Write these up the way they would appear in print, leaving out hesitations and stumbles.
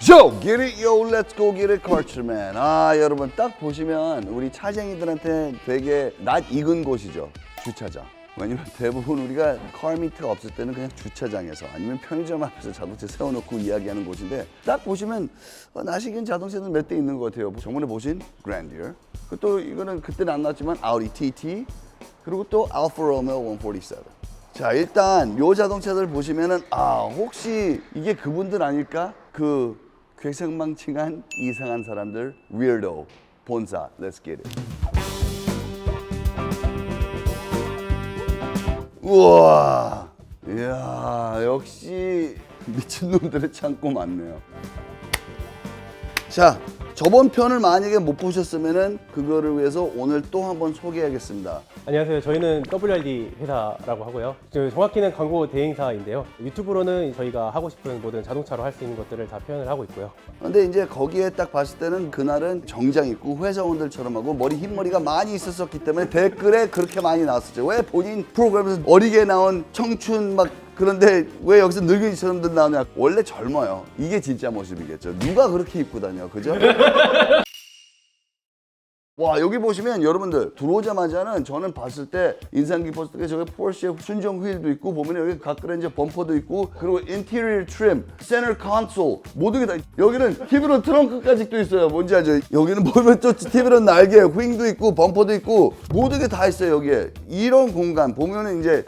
Yo, get it, yo, let's go get it, culture man. 여러분 딱 보시면 우리 차쟁이들한테 되게 낯 익은 곳이죠. 주차장. 왜냐면 대부분 우리가 카미트가 없을 때는 그냥 주차장에서 아니면 편의점 앞에서 자동차 세워놓고 이야기하는 곳인데 딱 보시면 낯 익은 자동차는 몇 대 있는 것 같아요. 저번에 보신 그랜디어, 또 이거는 그때는 안 나왔지만 아우디 TT, 그리고 또 알파 로메오 147. 자, 일단 요 자동차들 보시면은 혹시 이게 그분들 아닐까? 그 괴생망칭한 이상한 사람들, weirdo, 본사, let's get it. 우와, 이야, 역시 미친놈들의 창고 많네요. 자, 저번 편을 만약에 못 보셨으면은 그거를 위해서 오늘 또 한번 소개하겠습니다. 안녕하세요. 저희는 WRD 회사라고 하고요. 정확히는 광고 대행사인데요. 유튜브로는 저희가 하고 싶은 모든 자동차로 할 수 있는 것들을 다 표현을 하고 있고요. 근데 이제 거기에 딱 봤을 때는 그날은 정장 입고 회사원들처럼 하고 머리 흰머리가 많이 있었기 때문에 댓글에 그렇게 많이 나왔었죠. 왜 본인 프로그램에서 어리게 나온 청춘 막 그런데 왜 여기서 늙은이처럼들 나오냐. 원래 젊어요. 이게 진짜 모습이겠죠. 누가 그렇게 입고 다녀, 그죠? 와, 여기 보시면 여러분들 들어오자마자는 저는 봤을 때 인상 깊었을 때 저기 포르쉐 순정 휠도 있고 보면 여기 각그랜저 범퍼도 있고 그리고 인테리어 트림, 센터 콘솔 모든 게 다 여기는 TV로 트렁크까지 또 있어요. 뭔지 알죠? 여기는 보면 또 TV로 날개, 윙도 있고 범퍼도 있고 모든 게 다 있어요. 여기에 이런 공간 보면은 이제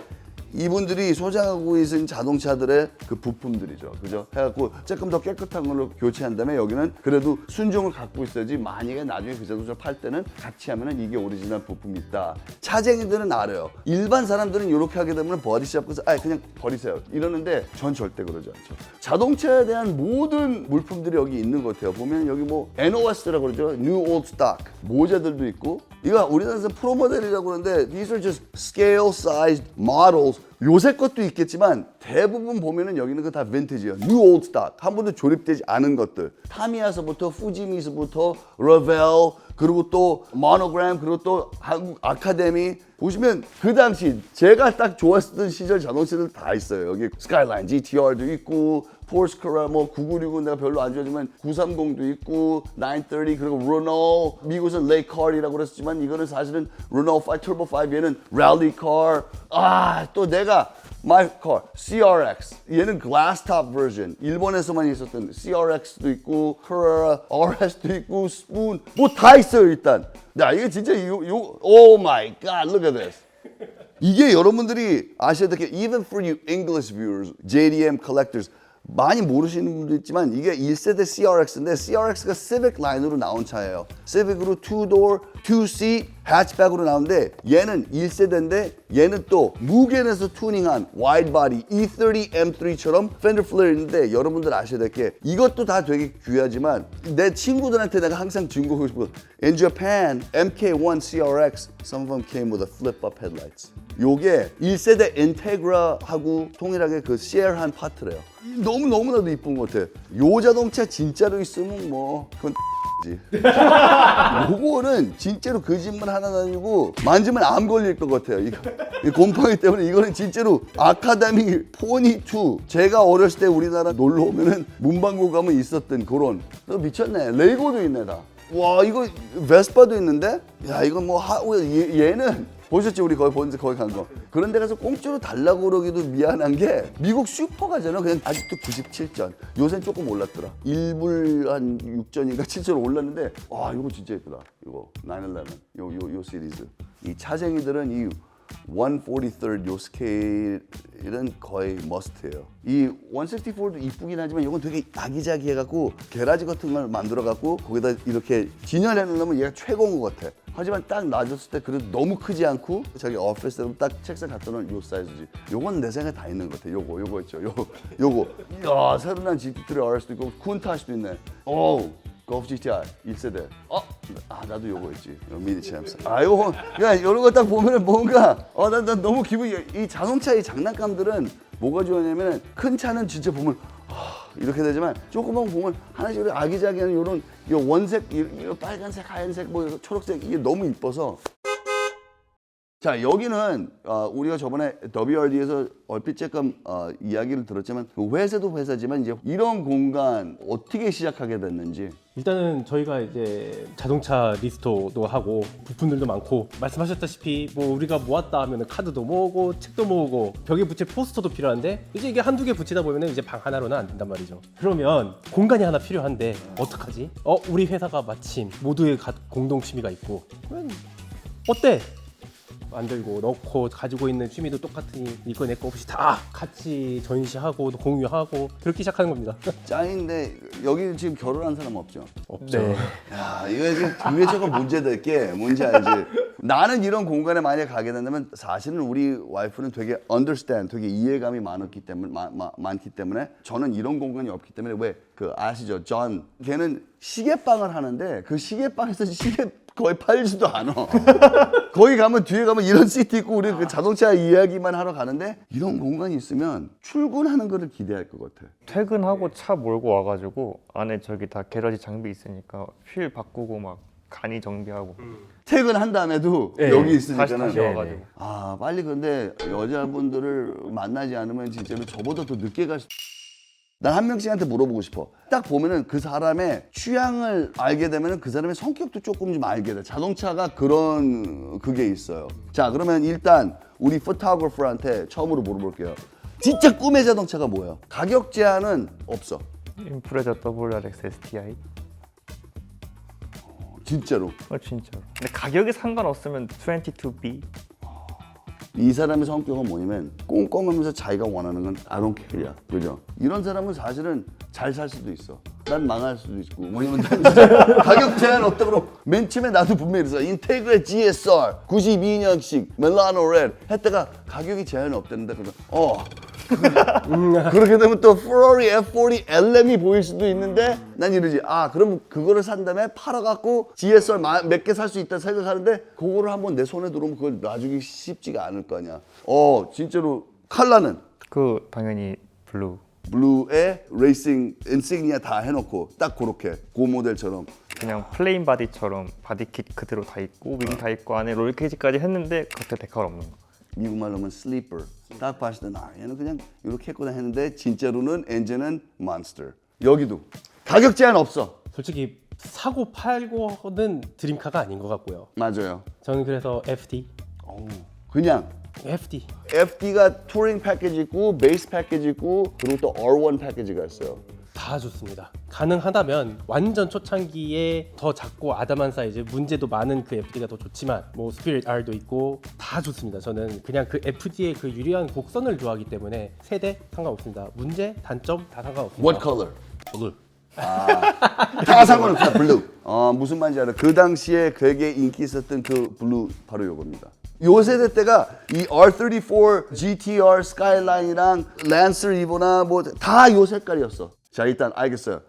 이분들이 소장하고 있는 자동차들의 그 부품들이죠. 그죠? 해갖고 조금 더 깨끗한 걸로 교체한 다음에 여기는 그래도 순정을 갖고 있어야지 만약에 나중에 그 자동차 팔 때는 같이 하면은 이게 오리지널 부품이 있다. 차쟁이들은 알아요. 일반 사람들은 이렇게 하게 되면 버디샵 가서 그냥 버리세요. 이러는데 전 절대 그러지 않죠. 자동차에 대한 모든 물품들이 여기 있는 것 같아요. 보면 여기 뭐 NOS라고 그러죠. New Old Stock. 모자들도 있고. 이거 우리나라에서 프로 모델이라고 그러는데 these are just scale sized models. 요새 것도 있겠지만 대부분 보면은 여기는 다 빈티지예요. New Old Stock. 한 번도 조립되지 않은 것들. 타미야서부터 후지미서부터 라벨 그리고 또 모노그램 그리고 또 한국 아카데미 보시면 그 당시 제가 딱 좋아했던 시절 자동차들 다 있어요. 여기 스카이라인 GTR도 있고 포르쉐카라 뭐 996은 내가 별로 안 좋아하지만 930도 있고 930 그리고 르노 미국에서는 레이카이라고 그랬지만 이거는 사실은 르노 5 터보 5 얘는 랠리카 또 내가 My car, CRX. 얘는 glass top version. 일본에서만 있었던 CRX도 있고, Carrera RS도 있고, Spoon. 뭐 다 있어요, 일단. 야, 이게 진짜 oh my god, look at this. 이게 여러분들이 아셔야 될 게, even for you English viewers, JDM collectors, 많이 모르시는 분도 있지만 이게 1세대 CRX인데 CRX가 Civic 라인으로 나온 차예요. Civic으로 2door, 2seat, hatchback으로 나오는데 얘는 1세대인데 얘는 또 무겐에서 튜닝한 wide body E30 M3처럼 fender flare 있는데 여러분들 아셔야 될 게 이것도 다 되게 귀하지만 내 친구들한테 내가 항상 증거하고 싶은 In Japan, MK1 CRX, some of them came with a flip-up headlights. 요게 1세대 인테그라하고 동일하게 그 쉐어한 파트래요. 너무나도 이쁜 것 같아. 요 자동차 진짜로 있으면 뭐 그건 지. 요거는 진짜로 거짓말 하나 아니고 만지면 암 걸릴 것 같아요. 이거 곰팡이 때문에 이거는 진짜로 아카데미 포니2 제가 어렸을 때 우리나라 놀러 오면은 문방구 가면 있었던 그런 또 미쳤네. 레고도 있네 다. 와 이거 베스파도 있는데 야 이거 뭐 얘는 보셨죠? 우리 거기 간 거. 그런 데 가서 공짜로 달라고 그러기도 미안한 게 미국 슈퍼 가잖아. 그냥 아직도 97전. 요새는 조금 올랐더라. 1불 한 6전인가 7전 올랐는데 와 이거 진짜 예쁘다. 이거 911 요 시리즈. 이 차쟁이들은 이 143rd 요 스케일은 거의 머스트예요. 이 164도 이쁘긴 하지만 이건 되게 아기자기 해갖고 게라지 같은 걸 만들어갖고 거기다 이렇게 진열해 놓으면 얘가 최고인 것 같아. 하지만 딱 놔줬을 때 그래도 너무 크지 않고 자기 오피스로 딱 책상 갖다 놓은 요 사이즈지. 요건 내 생각에 다 있는 것 같아. 요거 있죠. 요거. 이야 새로 난 GT3 RS도 있고 쿤타시도 있네. 오. 골프 GTI 1세대. 나도 요거 있지. 미니 챔스. 요거 그러니까 이런 거 딱 보면은 뭔가 난 너무 기분이 이 자동차의 장난감들은 뭐가 좋으냐면 큰 차는 진짜 보면 이렇게 되지만 조그만 거 보면 하나씩 아기자기한 이런 원색, 빨간색, 하얀색, 뭐 초록색 이게 너무 이뻐서 자 여기는 우리가 저번에 WRD에서 얼핏 잠깐 이야기를 들었지만 그 회사도 회사지만 이제 이런 공간 어떻게 시작하게 됐는지. 일단은 저희가 이제 자동차 리스토도 하고 부품들도 많고 말씀하셨다시피 뭐 우리가 모았다 하면은 카드도 모으고 책도 모으고 벽에 붙일 포스터도 필요한데 이제 이게 한두 개 붙이다 보면은 이제 방 하나로는 안 된단 말이죠. 그러면 공간이 하나 필요한데 어떡하지? 우리 회사가 마침 모두의 공동 취미가 있고 그러면 어때? 만들고 넣고 가지고 있는 취미도 똑같으니 이거 내 거 없이 다 같이 전시하고 공유하고 그렇게 시작하는 겁니다. 짱인데 여기 지금 결혼한 사람 없죠? 없죠. 네. 야 이거 지금 그게 조금 문제될 게 뭔지 알지? 나는 이런 공간에 만약에 가게 된다면 사실은 우리 와이프는 되게 understand, 되게 이해감이 많기 때문에 저는 이런 공간이 없기 때문에 왜 그 아시죠? 존 걔는 시계방을 하는데 그 시계방에서 시계 거의 팔지도 않아. 거기 가면 뒤에 가면 이런 시트 있고 우리 그 자동차 이야기만 하러 가는데 이런 공간이 있으면 출근하는 거를 기대할 것 같아. 퇴근하고 차 몰고 와가지고 안에 저기 다 게러지 장비 있으니까 휠 바꾸고 막 간이 정비하고. 퇴근한 다음에도 네, 여기 다시 있으니까는 와가지고. 아 빨리 근데 여자분들을 만나지 않으면 진짜로 저보다 더 늦게 갈 수. 난 한 명씩한테 물어보고 싶어. 딱 보면은 그 사람의 취향을 알게 되면은 그 사람의 성격도 조금 좀 알게 돼. 자동차가 그런 그게 있어요. 자 그러면 일단 우리 포토그래퍼한테 처음으로 물어볼게요. 진짜 꿈의 자동차가 뭐예요? 가격 제한은 없어. 임프레자 WRX STI. 진짜로. 진짜로. 근데 가격에 상관없으면 22B. 이 사람의 성격은 뭐냐면 꼼꼼하면서 자기가 원하는 건 I don't care야. 그죠? 이런 사람은 사실은 잘 살 수도 있어. 난 망할 수도 있고. 왜냐면 난 진짜 가격 제한 없다 그러면 맨 처음에 나도 분명히 그랬어. 인테그레 GSR 92년식 멜라노 레드 했다가 가격이 제한이 없다는데 그러면 그렇게 되면 또 페라리 F40 LM이 보일 수도 있는데 난 이러지. 그럼 그거를 산 다음에 팔아갖고 GSR 몇 개 살 수 있다 생각하는데 그거를 한번 내 손에 들어오면 그걸 놔주기 쉽지가 않을 거 아니야. 진짜로 컬러는 그 당연히 블루. 블루에 레이싱 인시그니아 다 해놓고 딱 그렇게 그 모델처럼. 그냥 플레인 바디처럼 바디킷 그대로 다 있고 윙 다 있고 안에 롤 케이지까지 했는데 겉에 데칼 없는 거. 미국 말로 하면 슬리퍼. 딱 봤을 때 얘는 그냥 이렇게 했구나 했는데 진짜로는 엔진은 몬스터. 여기도 가격 제한 없어. 솔직히 사고 팔고는 드림카가 아닌 것 같고요. 맞아요. 저는 그래서 FD, 그냥 FD. FD가 투링 패키지 있고 베이스 패키지 있고 그리고 또 R1 패키지가 있어요. 다 좋습니다. 가능하다면 완전 초창기에 더 작고 아담한 사이즈, 문제도 많은 그 FD가 더 좋지만 뭐 스피릿 R도 있고 다 좋습니다. 저는 그냥 그 FD의 그 유리한 곡선을 좋아하기 때문에 세대 상관없습니다. 문제, 단점 다 상관없습니다. What color? 블루. 다 상관없어. 블루. 무슨 말인지 알아. 그 당시에 되게 인기 있었던 그 블루 바로 요겁니다. 요 세대 때가 이 R34 GTR 스카이라인이랑 랜서 리버나 뭐 다 요 색깔이었어. 자 일단 알겠어요.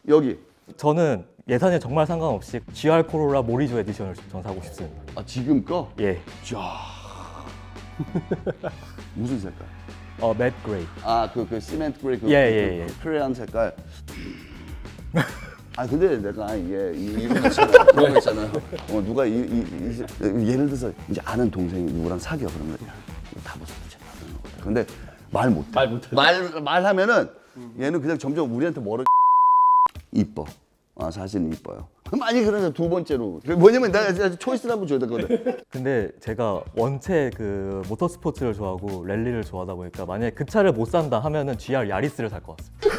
여기 저는 예산에 정말 상관없이 GR 코로라 모리조 에디션을 전 사고 싶습니다. 지금 거? 예. 자 무슨 색깔? 맷 그레이. 그 시멘트 그레이 그 예. 크레용 색깔. 근데 내가 이게 이런 거 있잖아. 그런 거 있잖아요. 누가 예를 들어서 이제 아는 동생이 누구랑 사겨 그러면 이거 다 벗어도 돼. 근데 말 못해. 말하면은 얘는 그냥 점점 우리한테 멀어. 이뻐. 사실은 이뻐요. 많이 그러죠. 두 번째로. 뭐냐면 내가 초이스를 한번 줘야 되거든. 근데 제가 원체 그 모터스포츠를 좋아하고 랠리를 좋아하다 보니까 만약에 그 차를 못 산다 하면은 GR 야리스를 살 것 같습니다.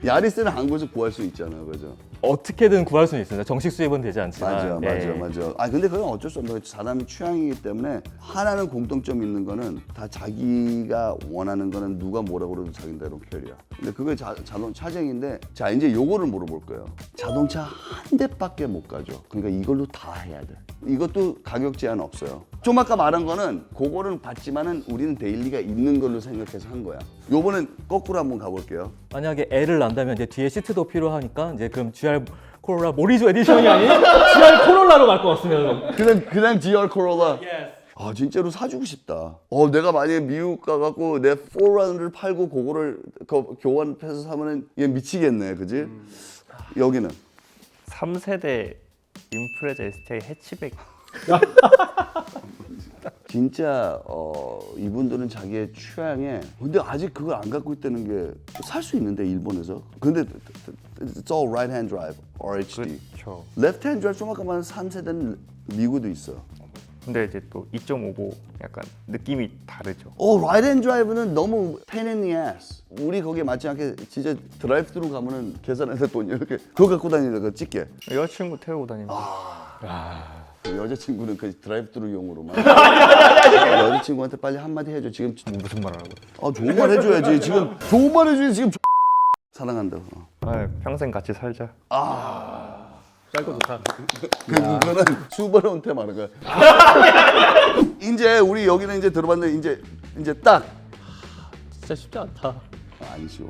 야리스는 한국에서 구할 수 있잖아요. 그죠? 어떻게든 구할 수는 있습니다. 정식 수입은 되지 않지만. 맞아. 근데 그건 어쩔 수 없는 거예요. 사람이 취향이기 때문에 하나는 공통점 있는 거는 다 자기가 원하는 거는 누가 뭐라고 그래도 자기대로 캐리야. 근데 그게 자동 차쟁인데 자 이제 요거를 물어볼 거예요. 자동차 한 대밖에 못 가죠. 그러니까 이걸로 다 해야 돼. 이것도 가격 제한 없어요. 좀 아까 말한 거는 그거는 봤지만은 우리는 데일리가 있는 걸로 생각해서 한 거야. 요번엔 거꾸로 한번 가볼게요. 만약에 L을 난다면 이제 뒤에 시트도 필요하니까 이제 그럼 GR 코로라 모리조 에디션이 아닌 GR 코롤라로 갈 것 같습니다. 그냥 GR 코롤라. 진짜로 사주고 싶다. 내가 만약에 미국 가갖고 내 4runner를 팔고 그거를 교환해서 사면은 얘 미치겠네, 그지? 여기는 3세대 임프레자 STI 해치백. 진짜 이분들은 자기의 취향에 근데 아직 그걸 안 갖고 있다는 게 살 수 있는데 일본에서 근데 it's all right hand drive RHD 그렇죠. left hand drive 좀 아까 말한 3세대는 미국도 있어 근데 이제 또 2.5고 약간 느낌이 다르죠. right hand drive는 너무 pain in the ass 우리 거기에 맞지 않게 진짜 드라이브-스루 가면은 계산해서 돈 이렇게 그거 갖고 다니다가 찍게 여자친구 태우고 다니는 거. 그 여자친구는 그 드라이브-스루용으로만 여자친구한테 빨리 한마디 해줘 지금 무슨 말 하라고? 좋은 말 해줘야지 지금 좋은 말 해줘야지 지금 사랑한다 평생 같이 살자. 짧고 좋다. 그거는 수바로한테 말한 거야 이제 우리 여기는 이제 들어봤는데 이제 딱 진짜 쉽지 않다. 안 쉬워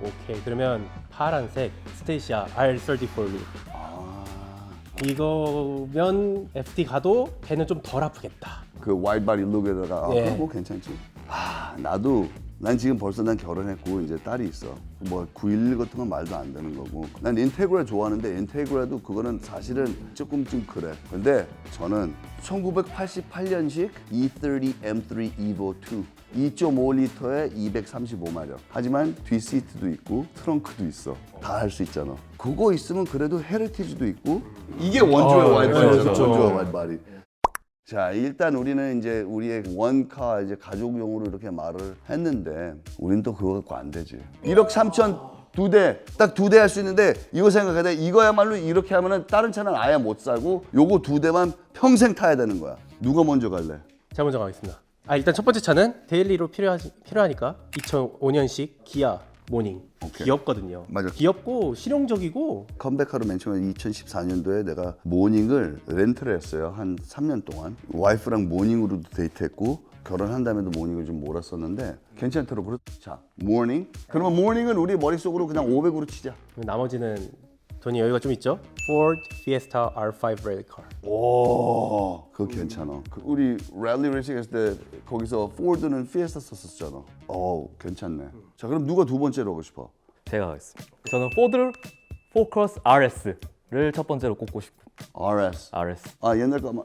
오케이, 그러면 파란색 스테이시아 R34룩. 이거면 FT 가도 배는 좀 덜 아프겠다. 그 와이드바디 룩에다가 예. 그거 뭐 괜찮지 나도 난 지금 벌써 난 결혼했고 이제 딸이 있어 뭐 911 같은 건 말도 안 되는 거고 난 인테그라 좋아하는데 인테그라도 그거는 사실은 조금 좀 그래 근데 저는 1988년식 E30 M3 Evo 2 2.5L에 235마력 하지만 뒷시트도 있고 트렁크도 있어 다 할 수 있잖아 그거 있으면 그래도 헤리티지도 있고 이게 원조의 와이드바디잖아 그렇죠. 원조의 와이드바디 자 일단 우리는 이제 우리의 원카 이제 가족용으로 이렇게 말을 했는데 우린 또 그거 갖고 안 되지 1억 3천 두 대 딱 두 대 할 수 있는데 이거 생각해야 돼 이거야말로 이렇게 하면은 다른 차는 아예 못 사고 요거 두 대만 평생 타야 되는 거야 누가 먼저 갈래? 제가 먼저 가겠습니다. 일단 첫 번째 차는 데일리로 필요하니까 2005년식 기아 모닝. 오케이. 귀엽거든요. 맞아. 귀엽고 실용적이고 컴백하러 맨 처음에 2014년도에 내가 모닝을 렌트를 했어요 한 3년 동안 와이프랑 모닝으로도 데이트했고 결혼한 다음에도 모닝을 좀 몰았었는데 괜찮더라고 자 모닝 그러면 모닝은 우리 머릿속으로 그냥 500으로 치자 나머지는 돈이 여유가 좀 있죠. Ford Fiesta R5 레드카. 오, 그거 괜찮아. 우리 랠리 레이싱 했을 때 거기서 포드는 피에스타 썼었잖아. 괜찮네. 자, 그럼 누가 두 번째로 하고 싶어? 제가 하겠습니다. 저는 포드 포커스 RS를 첫 번째로 꼽고 싶고 RS. RS. 옛날 거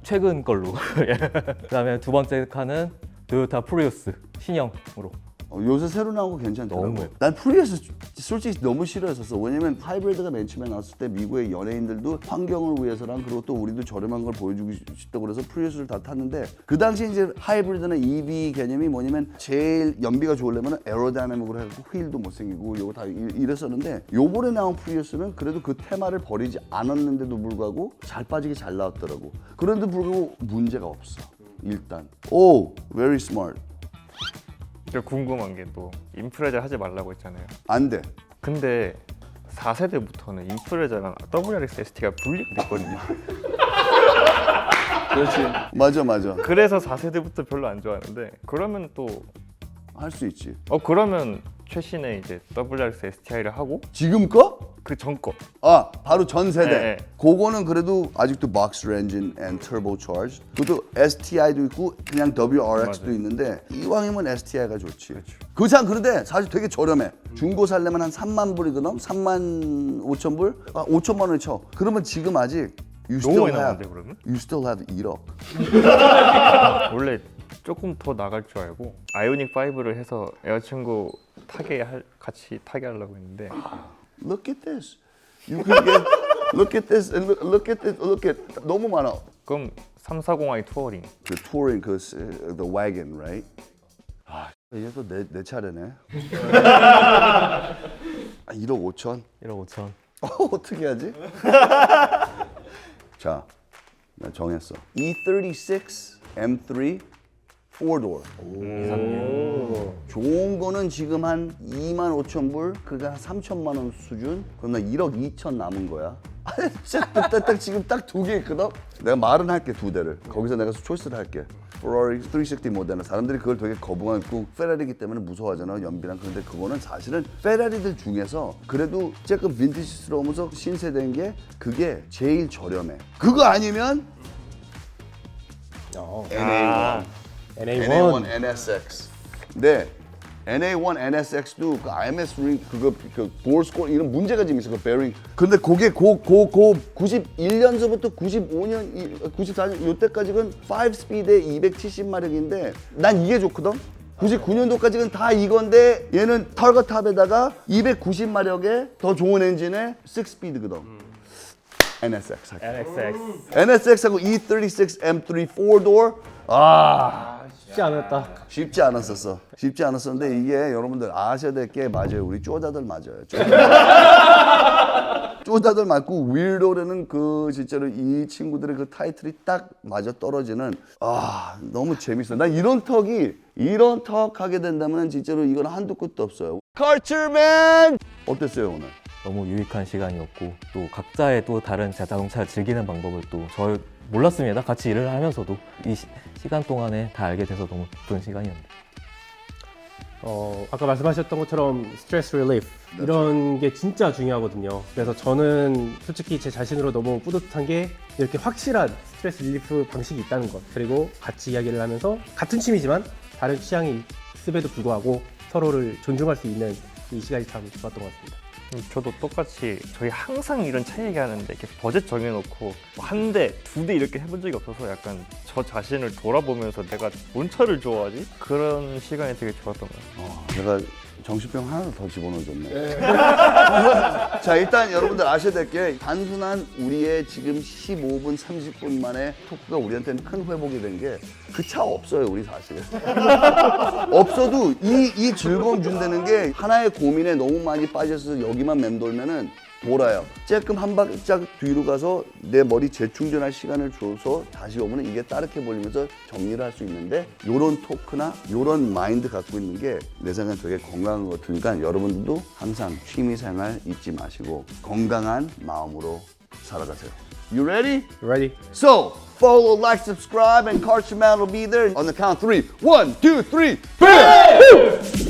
최근 걸로. 예. 그다음에 두 번째 칸은 토요타 프리우스 신형으로. 요새 새로 나온 거 괜찮더라고. 너무 예뻐. 난 프리우스 솔직히 너무 싫어했었어. 왜냐면 하이브리드가 맨 처음에 나왔을 때 미국의 연예인들도 환경을 위해서랑 그리고 또 우리도 저렴한 걸 보여주고 싶다고 그래서 프리우스를 다 탔는데 그 당시 이제 하이브리드나 EV 개념이 뭐냐면 제일 연비가 좋으려면 에어다이나믹으로 해서 휠도 못생기고 요거 다 이랬었는데 요번에 나온 프리우스는 그래도 그 테마를 버리지 않았는데도 불구하고 잘 빠지게 잘 나왔더라고. 그런데도 불구하고 문제가 없어. 일단 very smart. 저 궁금한 게 또 인프레자 하지 말라고 했잖아요. 안 돼. 근데 4세대부터는 인프레자랑 WRX ST가 분리가 됐거든요. 그렇지. 맞아. 그래서 4세대부터 별로 안 좋아하는데 그러면 또 할 수 있지. 그러면 최신의 이제 WRX STI를 하고 지금 거? 그 전 거. 바로 전 세대. 네. 그거는 그래도 아직도 boxer engine and turbocharged. 그것도 STI도 있고 그냥 WRX도 맞아요. 있는데 이왕이면 STI가 좋지. 그 차 그런데 사실 되게 저렴해. 중고 살려면 한 3만 불이거든. 3만 5천 불? 5천만 원에 쳐. 그러면 지금 아직 you 너무 still 많이 have 나왔는데 그러면? you still have 1억. 원래 조금 더 나갈 줄 알고 아이오닉 5를 해서 여자친구 같이 타게 하려고 했는데 Look at this. You can get look at this and look at this. Look at 너무 많아. 그럼 340i 투어링. 그 touring the wagon, right? 이제 또 내 차례네. 1억 5천. 1억 5천. 어떻게 하지? 자, 나 정했어. E36 M3 4door. 좋은 거는 지금 한 2만 5천 불, 그러니까 한 3천만 원 수준. 그럼 나 1억 2천 남은 거야. 진짜 딱 지금 딱 두 개 있거든. 내가 말은 할게 두 대를. 거기서 내가 초이스를 할게. Ferrari 360 모델은 사람들이 그걸 되게 거부하고 페라리기 때문에 무서워하잖아 연비랑. 그런데 그거는 사실은 페라리들 중에서 그래도 조금 빈티지스러우면서 신세대인 게 그게 제일 저렴해. 그거 아니면 NA1. NA1. NA1 NSX. 근데 NA1, NSX도 그 IMS 링 그거 그 볼 스코어 이런 문제가 좀 있어 그 베어링. 근데 그게 91년서부터 95년, 94년 요때까지는 5스피드에 270마력인데 난 이게 좋거든. 99년도까지는 다 이건데 얘는 털거탑에다가 290마력에 더 좋은 엔진에 6스피드거든. NSX. NSX하고 E36 M3 4door. 쉽지 않았다. 쉽지 않았었어. 쉽지 않았었는데 이게 여러분들 아셔야 될 게 맞아요. 우리 쪼자들 맞아요. 쪼자들 맞고 윌도르는 그 진짜로 이 친구들의 그 타이틀이 딱 맞아 떨어지는 너무 재밌어. 난 이런 턱 하게 된다면 진짜로 이건 한도 끝도 없어요. 컬처맨 어땠어요 오늘? 너무 유익한 시간이었고 또 각자의 또 다른 자동차를 즐기는 방법을 또 저 몰랐습니다. 같이 일을 하면서도 이 시간 동안에 다 알게 돼서 너무 기쁜 시간이었는데. 아까 말씀하셨던 것처럼 스트레스 릴리프 이런 게 진짜 중요하거든요. 그래서 저는 솔직히 제 자신으로 너무 뿌듯한 게 이렇게 확실한 스트레스 릴리프 방식이 있다는 것, 그리고 같이 이야기를 하면서 같은 취미지만 다른 취향이 있음에도 불구하고 서로를 존중할 수 있는 이 시간이 참 좋았던 것 같습니다. 저도 똑같이 저희 항상 이런 차 얘기하는데 이렇게 버젯 정해놓고 한 대, 두 대 이렇게 해본 적이 없어서 약간 저 자신을 돌아보면서 내가 뭔 차를 좋아하지? 그런 시간이 되게 좋았던 것 같아요. 내가 정신병 하나 더 집어넣어줬네. 자, 일단 여러분들 아셔야 될 게 단순한 우리의 지금 15분, 30분 만에 토크가 우리한테는 큰 회복이 된 게 그 차 없어요, 우리 사실. 없어도 이 즐거움 준다는 게 하나의 고민에 너무 많이 빠져서 여기만 맴돌면은 돌아요. 조금 한 발짝 뒤로 가서 내 머리 재충전할 시간을 줘서 다시 오면 이게 따르게 벌리면서 정리를 할 수 있는데 요런 토크나 요런 마인드 갖고 있는 게 내 생각엔 되게 건강한 것 같으니까 여러분들도 항상 취미생활 잊지 마시고 건강한 마음으로 살아가세요. You ready? Ready? So, follow, like, subscribe, and Karcher Man will be there on the count of 3. 1, 2, 3, BAM!